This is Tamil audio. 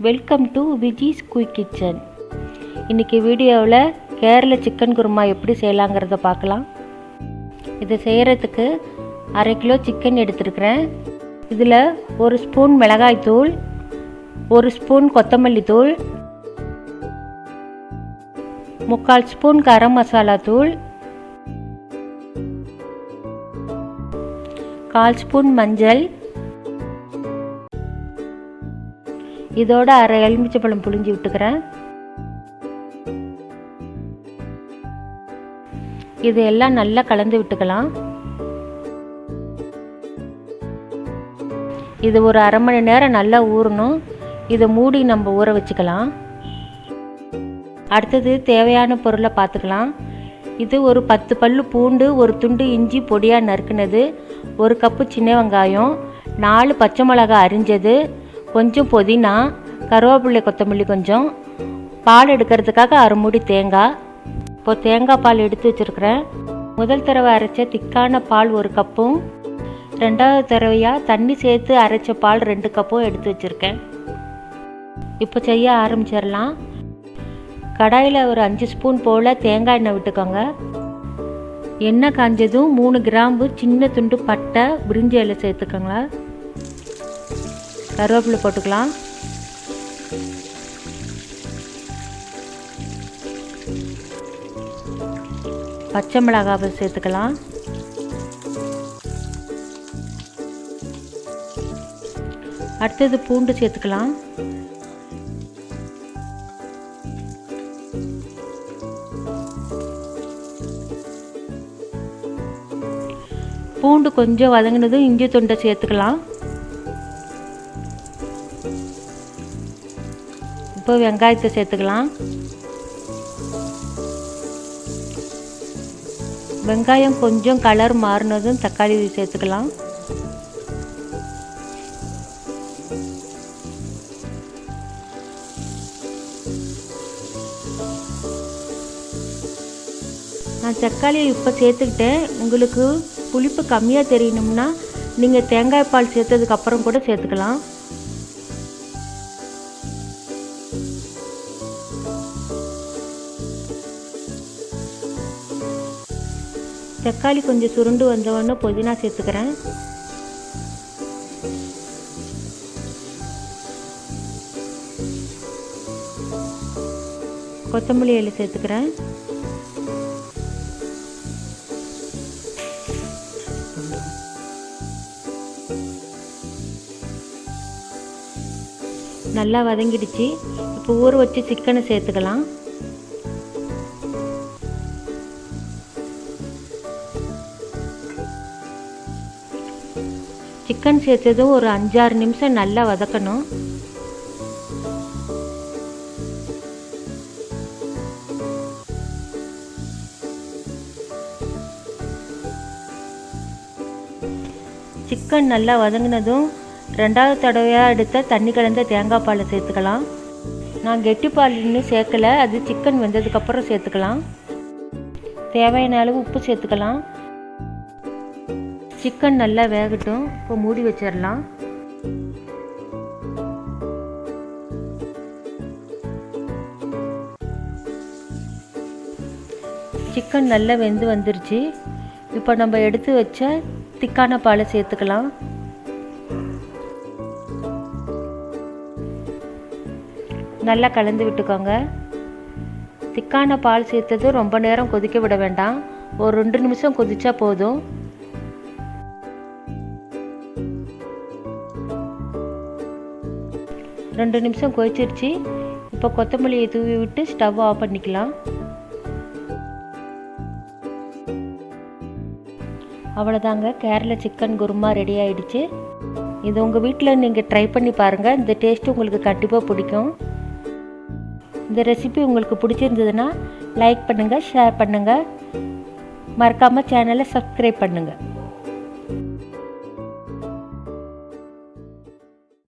Welcome to Viji's quick kitchen. இன்றைக்கி வீடியோவில் கேரள சிக்கன் குருமா எப்படி செய்யலாங்கிறத பார்க்கலாம். இதை செய்கிறதுக்கு 1/2 கிலோ சிக்கன் எடுத்துருக்கிறேன். இதில் 1 ஸ்பூன் மிளகாய்த்தூள், 1 ஸ்பூன் கொத்தமல்லி தூள், 3/4 ஸ்பூன் கரம் மசாலா தூள், 1/4 ஸ்பூன் மஞ்சள், இதோட 1/2 எலுமிச்சைப்பழம் புழிஞ்சு விட்டுக்கிறேன். இது எல்லாம் நல்லா கலந்து விட்டுக்கலாம். இது ஒரு 1/2 மணி நேரம் நல்லா ஊறணும். இதை மூடி நம்ம ஊற வச்சுக்கலாம். அடுத்தது தேவையான பொருளை பார்த்துக்கலாம். இது ஒரு 10 பல்லு பூண்டு, ஒரு துண்டு இஞ்சி பொடியாக நறுக்குனது, 1 கப்பு சின்ன வெங்காயம், 4 பச்சை மிளகாய் அரிஞ்சது, கொஞ்சம் புதினா, கருவேப்பிலை, கொத்தமல்லி கொஞ்சம், பால் எடுக்கிறதுக்காக 1/2 மூடி தேங்காய். இப்போ தேங்காய் பால் எடுத்து வச்சுருக்கிறேன். முதல் தடவை அரைச்ச திக்கான பால் 1 கப்பும், 2வது தடவையாக தண்ணி சேர்த்து அரைச்ச பால் 2 கப்பும் எடுத்து வச்சுருக்கேன். இப்போ செய்ய ஆரம்பிச்சிடலாம். கடாயில் ஒரு 5 ஸ்பூன் போல் தேங்காய் எண்ணெய் விட்டுக்கோங்க. எண்ணெய் காஞ்சதும் 3 கிராம்பு, சின்ன துண்டு பட்டை, பிரிஞ்சி இலை சேர்த்துக்கோங்க. கருவேப்பிலை போட்டுக்கலாம். பச்சை மிளகாய் சேர்த்துக்கலாம். அடுத்தது பூண்டு சேர்த்துக்கலாம். பூண்டு கொஞ்சம் வதங்கினதும் இஞ்சி துண்டை சேர்த்துக்கலாம். இப்போ வெங்காயத்தை சேர்த்துக்கலாம். வெங்காயம் கொஞ்சம் கலர் மாறினதும் தக்காளி சேர்த்துக்கலாம். நான் தக்காளியை இப்போ சேர்த்துக்கிட்டேன். உங்களுக்கு புளிப்பு கம்மியாக தெரியணும்னா நீங்கள் தேங்காய் பால் சேர்த்ததுக்கப்புறம் கூட சேர்த்துக்கலாம். தக்காளி கொஞ்சம் சுருண்டு வந்தவொடனே புதினா சேர்த்துக்கிறேன். கொத்தமல்லி இலை சேர்த்துக்கிறேன். நல்லா வதங்கிடுச்சு. இப்போ ஊற வச்சு சிக்கனை சேர்த்துக்கலாம். சிக்கன் சேர்த்ததும் ஒரு 5-6 நிமிஷம் நல்லா வதக்கணும். சிக்கன் நல்லா வதங்கினதும் 2வது தடவையாக எடுத்த தண்ணி கலந்த தேங்காய் பாலை சேர்த்துக்கலாம். நான் கெட்டி பால் இன்னும் சேர்க்கலை, அது சிக்கன் வெந்ததுக்கப்புறம் சேர்த்துக்கலாம். தேவையான அளவு உப்பு சேர்த்துக்கலாம். சிக்கன் நல்லா வேகட்டும். இப்போ மூடி வச்சிடலாம். சிக்கன் நல்லா வெந்து வந்துருச்சு. இப்போ நம்ம எடுத்து வச்ச திக்கான பாலை சேர்த்துக்கலாம். நல்லா கலந்து விட்டுக்கோங்க. திக்கான பால் சேர்த்தது ரொம்ப நேரம் கொதிக்க விட வேண்டாம். ஒரு 2 நிமிஷம் கொதிச்சா போதும். ரெண்டு நிமிஷம் கொதிச்சிருச்சு. இப்போ கொத்தமல்லியை தூவி விட்டு ஸ்டவ் ஆஃப் பண்ணிக்கலாம். அவ்வளோதாங்க, கேரளா சிக்கன் குருமா ரெடி ஆகிடுச்சு. இது உங்கள் வீட்டில் நீங்கள் ட்ரை பண்ணி பாருங்கள். இந்த டேஸ்ட்டு உங்களுக்கு கண்டிப்பாக பிடிக்கும். இந்த ரெசிபி உங்களுக்கு பிடிச்சிருந்ததுன்னா லைக் பண்ணுங்கள், ஷேர் பண்ணுங்கள், மறக்காமல் சேனலை சப்ஸ்கிரைப் பண்ணுங்கள்.